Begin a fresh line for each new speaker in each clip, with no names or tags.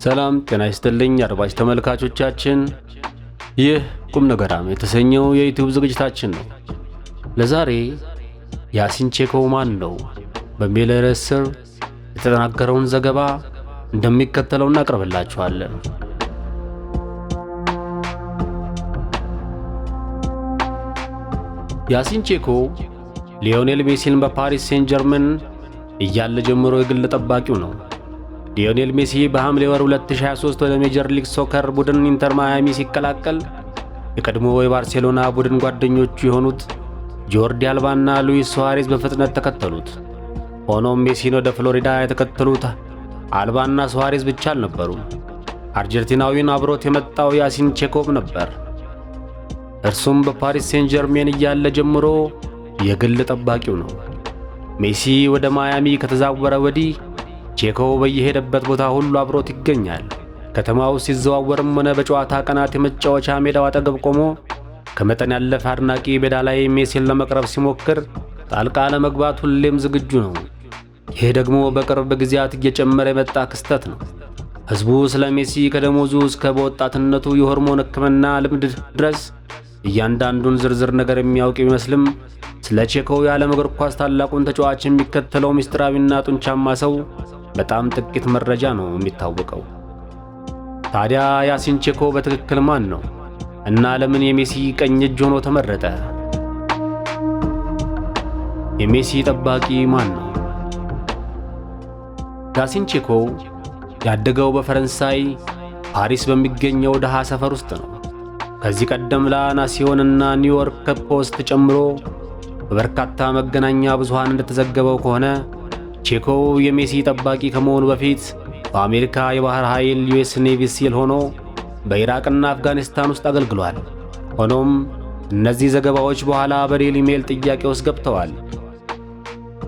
ሰላም ጤና ይስጥልኝ አድማጭ ተመልካቾቻችን፣ ይህ ቁም ነገራም የተሰኘው የዩቲዩብ ዝግጅታችን ነው። ለዛሬ ያሲን ቼኮው ማን ነው በሚል ርዕስ ስር የተጠናከረውን ዘገባ እንደሚከተለው እናቀርብላችኋለን። ያሲን ቼኮ ሊዮኔል ሜሲን በፓሪስ ሴን ጀርመን እያለ ጀምሮ የግል ጠባቂው ነው። ሊዮኔል ሜሲ በሐምሌ ወር 2023 ወደ ሜጀር ሊግ ሶከር ቡድን ኢንተር ማያሚ ሲቀላቀል የቀድሞ የባርሴሎና ቡድን ጓደኞቹ የሆኑት ጆርዲ አልባና ሉዊስ ሱዋሬዝ በፍጥነት ተከተሉት። ሆኖም ሜሲን ወደ ፍሎሪዳ የተከተሉት አልባና ሱዋሬዝ ብቻ አልነበሩም። አርጀንቲናዊን አብሮት የመጣው ያሲን ቼኮቭ ነበር። እርሱም በፓሪስ ሴን ጀርሜን እያለ ጀምሮ የግል ጠባቂው ነው። ሜሲ ወደ ማያሚ ከተዛወረ ወዲህ ቼኮው በየሄደበት ቦታ ሁሉ አብሮት ይገኛል። ከተማው ሲዘዋወርም ሆነ በጨዋታ ቀናት የመጫወቻ ሜዳው አጠገብ ቆሞ ከመጠን ያለፈ አድናቂ ሜዳ ላይ ሜሲን ለመቅረብ ሲሞክር ጣልቃ ለመግባት ሁሌም ዝግጁ ነው። ይህ ደግሞ በቅርብ ጊዜያት እየጨመረ የመጣ ክስተት ነው። ሕዝቡ ስለ ሜሲ ከደሞዙ እስከ በወጣትነቱ የሆርሞን ሕክምና ልምድ ድረስ እያንዳንዱን ዝርዝር ነገር የሚያውቅ ቢመስልም ስለ ቼኮው የዓለም እግር ኳስ ታላቁን ተጫዋች የሚከተለው ምስጢራዊና ጡንቻማ ሰው በጣም ጥቂት መረጃ ነው የሚታወቀው። ታዲያ ያሲን ቼኮ በትክክል ማን ነው እና ለምን የሜሲ ቀኝ እጅ ሆኖ ተመረጠ? የሜሲ ጠባቂ ማን ነው? ያሲን ቼኮ ያደገው በፈረንሳይ ፓሪስ በሚገኘው ደሃ ሰፈር ውስጥ ነው። ከዚህ ቀደም ላናሲዮንና ኒውዮርክ ፖስት ጨምሮ በበርካታ መገናኛ ብዙሃን እንደተዘገበው ከሆነ ቼኮው የሜሲ ጠባቂ ከመሆኑ በፊት በአሜሪካ የባህር ኃይል ዩኤስ ኔቪ ሲል ሆኖ በኢራቅና አፍጋኒስታን ውስጥ አገልግሏል። ሆኖም እነዚህ ዘገባዎች በኋላ በዴይሊ ሜል ጥያቄ ውስጥ ገብተዋል።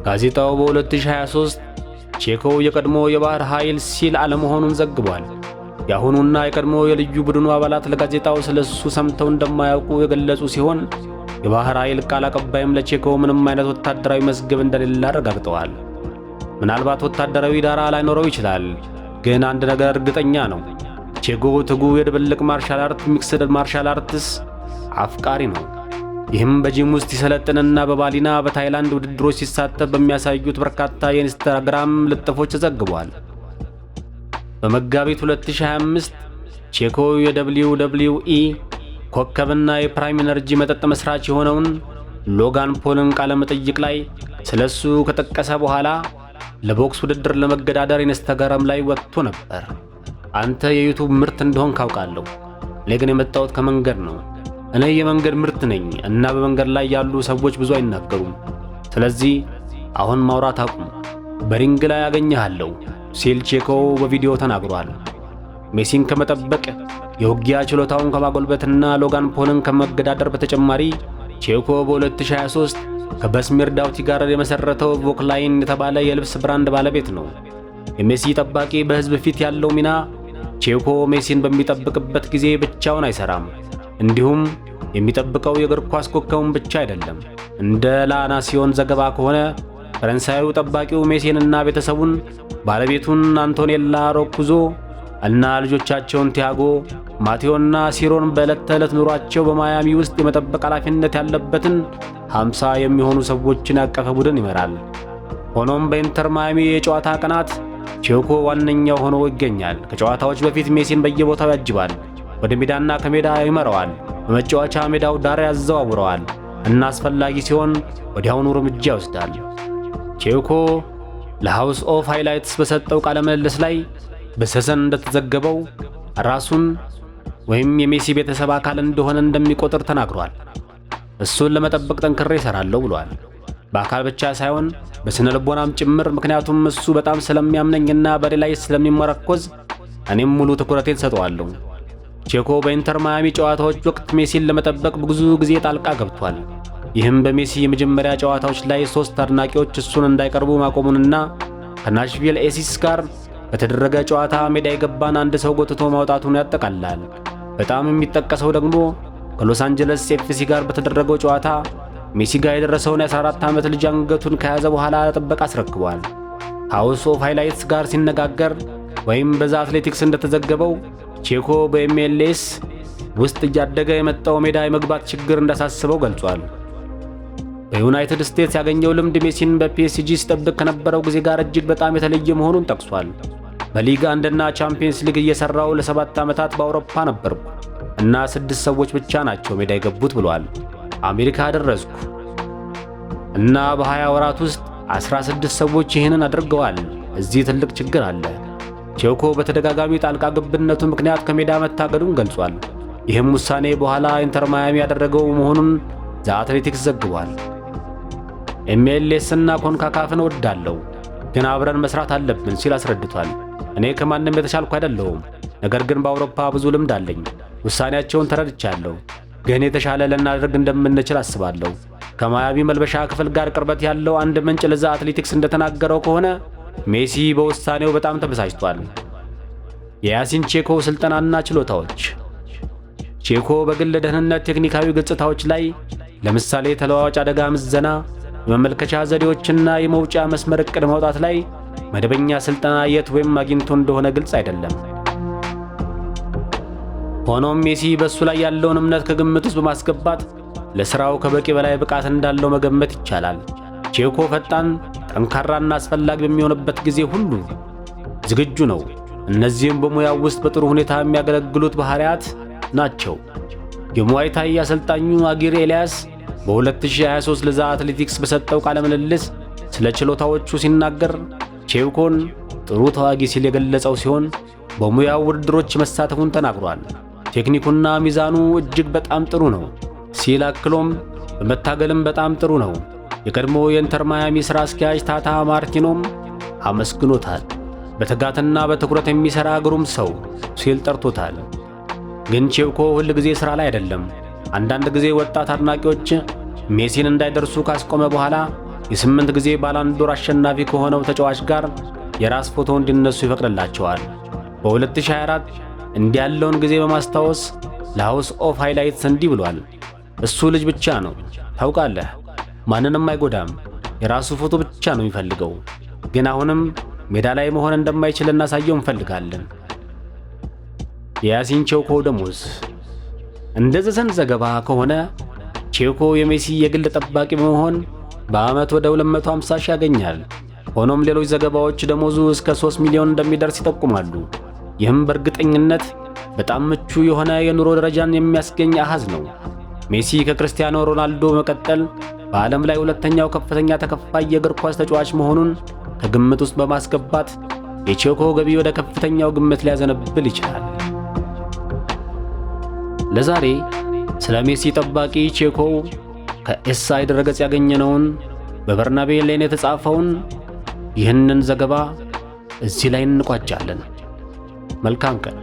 ጋዜጣው በ2023 ቼኮው የቀድሞ የባህር ኃይል ሲል አለመሆኑን ዘግቧል። የአሁኑና የቀድሞ የልዩ ቡድኑ አባላት ለጋዜጣው ስለሱ ሰምተው እንደማያውቁ የገለጹ ሲሆን የባህር ኃይል ቃል አቀባይም ለቼኮው ምንም አይነት ወታደራዊ መዝገብ እንደሌለ አረጋግጠዋል። ምናልባት ወታደራዊ ዳራ ላይኖረው ይችላል፣ ግን አንድ ነገር እርግጠኛ ነው። ቼኮ ትጉ የድብልቅ ማርሻል አርት ሚክስድ ማርሻል አርትስ አፍቃሪ ነው። ይህም በጂም ውስጥ ሲሰለጥንና በባሊና በታይላንድ ውድድሮች ሲሳተፍ በሚያሳዩት በርካታ የኢንስታግራም ልጥፎች ተዘግቧል። በመጋቢት 2025 ቼኮ የWWE ኮከብና የፕራይም ኤነርጂ መጠጥ መስራች የሆነውን ሎጋን ፖልን ቃለ መጠይቅ ላይ ስለሱ ከጠቀሰ በኋላ ለቦክስ ውድድር ለመገዳደር ኢንስታግራም ላይ ወጥቶ ነበር። አንተ የዩቲዩብ ምርት እንደሆን ካውቃለሁ፣ እኔ ግን የመጣሁት ከመንገድ ነው። እኔ የመንገድ ምርት ነኝ እና በመንገድ ላይ ያሉ ሰዎች ብዙ አይናገሩም። ስለዚህ አሁን ማውራት አቁም፣ በሪንግ ላይ አገኘሃለሁ ሲል ቼኮው በቪዲዮ ተናግሯል። ሜሲን ከመጠበቅ የውጊያ ችሎታውን ከማጎልበትና ሎጋን ፖልን ከመገዳደር በተጨማሪ ቼኮ በ2023 ከበስሚር ዳውቲ ጋር የመሰረተው ቮክላይን የተባለ የልብስ ብራንድ ባለቤት ነው። የሜሲ ጠባቂ በሕዝብ ፊት ያለው ሚና ቼኮ ሜሲን በሚጠብቅበት ጊዜ ብቻውን አይሰራም። እንዲሁም የሚጠብቀው የእግር ኳስ ኮከቡን ብቻ አይደለም። እንደ ላናሲዮን ዘገባ ከሆነ ፈረንሳዩ ጠባቂው ሜሲንና ቤተሰቡን ባለቤቱን አንቶኔላ ሮኩዞ እና ልጆቻቸውን ቲያጎ፣ ማቴዎና ሲሮን በዕለት ተዕለት ኑሯቸው በማያሚ ውስጥ የመጠበቅ ኃላፊነት ያለበትን 50 የሚሆኑ ሰዎችን ያቀፈ ቡድን ይመራል። ሆኖም በኢንተር ማያሚ የጨዋታ ቀናት ቼኮ ዋነኛው ሆኖ ይገኛል። ከጨዋታዎች በፊት ሜሲን በየቦታው ያጅባል፣ ወደ ሜዳና ከሜዳ ይመራዋል፣ በመጫወቻ ሜዳው ዳር ያዘዋውረዋል እና አስፈላጊ ሲሆን ወዲያውኑ እርምጃ ይወስዳል። ቼኮ ለሃውስ ኦፍ ሃይላይትስ በሰጠው ቃለ ምልልስ ላይ በሰሰን እንደተዘገበው ራሱን ወይም የሜሲ ቤተሰብ አካል እንደሆነ እንደሚቆጥር ተናግሯል። እሱን ለመጠበቅ ጠንክሬ እሰራለሁ ብሏል። በአካል ብቻ ሳይሆን በስነ ልቦናም ጭምር፣ ምክንያቱም እሱ በጣም ስለሚያምነኝና በኔ ላይ ስለሚመረኮዝ እኔም ሙሉ ትኩረቴን ሰጠዋለሁ። ቼኮ በኢንተር ማያሚ ጨዋታዎች ወቅት ሜሲን ለመጠበቅ ብዙ ጊዜ ጣልቃ ገብቷል። ይህም በሜሲ የመጀመሪያ ጨዋታዎች ላይ 3 አድናቂዎች እሱን እንዳይቀርቡ ማቆሙንና ከናሽቪል ኤሲስ ጋር በተደረገ ጨዋታ ሜዳ የገባን አንድ ሰው ጎትቶ ማውጣቱን ያጠቃልላል። በጣም የሚጠቀሰው ደግሞ ከሎስ አንጀለስ ኤፍሲ ጋር በተደረገው ጨዋታ ሜሲ ጋር የደረሰውን የ14 ዓመት ልጅ አንገቱን ከያዘ በኋላ ለጥበቃ አስረክቧል። ሃውስ ኦፍ ሃይላይትስ ጋር ሲነጋገር ወይም በዛ አትሌቲክስ እንደተዘገበው ቼኮ በኤምኤልኤስ ውስጥ እያደገ የመጣው ሜዳ የመግባት ችግር እንዳሳስበው ገልጿል። በዩናይትድ ስቴትስ ያገኘው ልምድ ሜሲን በፒኤስጂ ሲጠብቅ ከነበረው ጊዜ ጋር እጅግ በጣም የተለየ መሆኑን ጠቅሷል። በሊግ 1 እና ቻምፒየንስ ሊግ እየሰራው ለ7 ዓመታት በአውሮፓ ነበርኩ እና 6 ሰዎች ብቻ ናቸው ሜዳ የገቡት ብሏል። አሜሪካ ደረስኩ እና በ20 ወራት ውስጥ 16 ሰዎች ይህንን አድርገዋል። እዚህ ትልቅ ችግር አለ። ቼኮ በተደጋጋሚ ጣልቃ ገብነቱ ምክንያት ከሜዳ መታገዱን ገልጿል። ይህም ውሳኔ በኋላ ኢንተር ማያሚ ያደረገው መሆኑን ዘ አትሌቲክስ ዘግቧል። ኤምኤልኤስ እና ኮንካካፍን እወዳለሁ፣ ግን አብረን መስራት አለብን ሲል አስረድቷል። እኔ ከማንም የተሻልኩ አይደለሁም፣ ነገር ግን በአውሮፓ ብዙ ልምድ አለኝ። ውሳኔያቸውን ተረድቻለሁ፣ ግን የተሻለ ልናደርግ እንደምንችል አስባለሁ። ከማያሚ መልበሻ ክፍል ጋር ቅርበት ያለው አንድ ምንጭ ለዛ አትሌቲክስ እንደተናገረው ከሆነ ሜሲ በውሳኔው በጣም ተበሳጭቷል። የያሲን ቼኮ ስልጠናና ችሎታዎች። ቼኮ በግል ደህንነት ቴክኒካዊ ገጽታዎች ላይ ለምሳሌ ተለዋዋጭ አደጋ ምዘና፣ የመመልከቻ ዘዴዎችና የመውጫ መስመር ዕቅድ ማውጣት ላይ መደበኛ ስልጠና የት ወይም አግኝቶ እንደሆነ ግልጽ አይደለም። ሆኖም ሜሲ በሱ ላይ ያለውን እምነት ከግምት ውስጥ በማስገባት ለሥራው ከበቂ በላይ ብቃት እንዳለው መገመት ይቻላል። ቼኮ ፈጣን፣ ጠንካራና አስፈላጊ በሚሆንበት ጊዜ ሁሉ ዝግጁ ነው። እነዚህም በሙያው ውስጥ በጥሩ ሁኔታ የሚያገለግሉት ባህሪያት ናቸው። የሙዋይ ታይ አሰልጣኙ አጊር ኤልያስ በ2023 ለዛ አትሌቲክስ በሰጠው ቃለ ምልልስ ስለ ችሎታዎቹ ሲናገር ቼኮን ጥሩ ተዋጊ ሲል የገለጸው ሲሆን በሙያው ውድድሮች መሳተፉን ተናግሯል። ቴክኒኩና ሚዛኑ እጅግ በጣም ጥሩ ነው ሲል አክሎም በመታገልም በጣም ጥሩ ነው። የቀድሞ የኢንተር ማያሚ ሥራ አስኪያጅ ታታ ማርቲኖም አመስግኖታል። በትጋትና በትኩረት የሚሠራ ግሩም ሰው ሲል ጠርቶታል። ግን ቼኮ ሁል ጊዜ ሥራ ላይ አይደለም። አንዳንድ ጊዜ ወጣት አድናቂዎች ሜሲን እንዳይደርሱ ካስቆመ በኋላ የ8 ጊዜ ባላንዶር አሸናፊ ከሆነው ተጫዋች ጋር የራስ ፎቶ እንዲነሱ ይፈቅድላቸዋል። በ2024 እንዲህ ያለውን ጊዜ በማስታወስ ለሃውስ ኦፍ ሃይላይትስ እንዲህ ብሏል። እሱ ልጅ ብቻ ነው፣ ታውቃለህ፣ ማንንም አይጎዳም፣ የራሱ ፎቶ ብቻ ነው የሚፈልገው። ግን አሁንም ሜዳ ላይ መሆን እንደማይችል እናሳየው እንፈልጋለን። የያሲን ቼኮ ደሞዝ። እንደ ዘሰን ዘገባ ከሆነ ቼኮ የሜሲ የግል ጠባቂ በመሆን በዓመት ወደ 250 ሺህ ያገኛል። ሆኖም ሌሎች ዘገባዎች ደሞዙ እስከ 3 ሚሊዮን እንደሚደርስ ይጠቁማሉ። ይህም በእርግጠኝነት በጣም ምቹ የሆነ የኑሮ ደረጃን የሚያስገኝ አሃዝ ነው። ሜሲ ከክርስቲያኖ ሮናልዶ መቀጠል በዓለም ላይ ሁለተኛው ከፍተኛ ተከፋይ የእግር ኳስ ተጫዋች መሆኑን ከግምት ውስጥ በማስገባት የቼኮ ገቢ ወደ ከፍተኛው ግምት ሊያዘነብል ይችላል። ለዛሬ ስለ ሜሲ ጠባቂ ቼኮ ከኤስአይ ድረገጽ ያገኘነውን በበርናቤ ሌን የተጻፈውን ይህንን ዘገባ እዚህ ላይ እንቋጫለን። መልካም ቀን።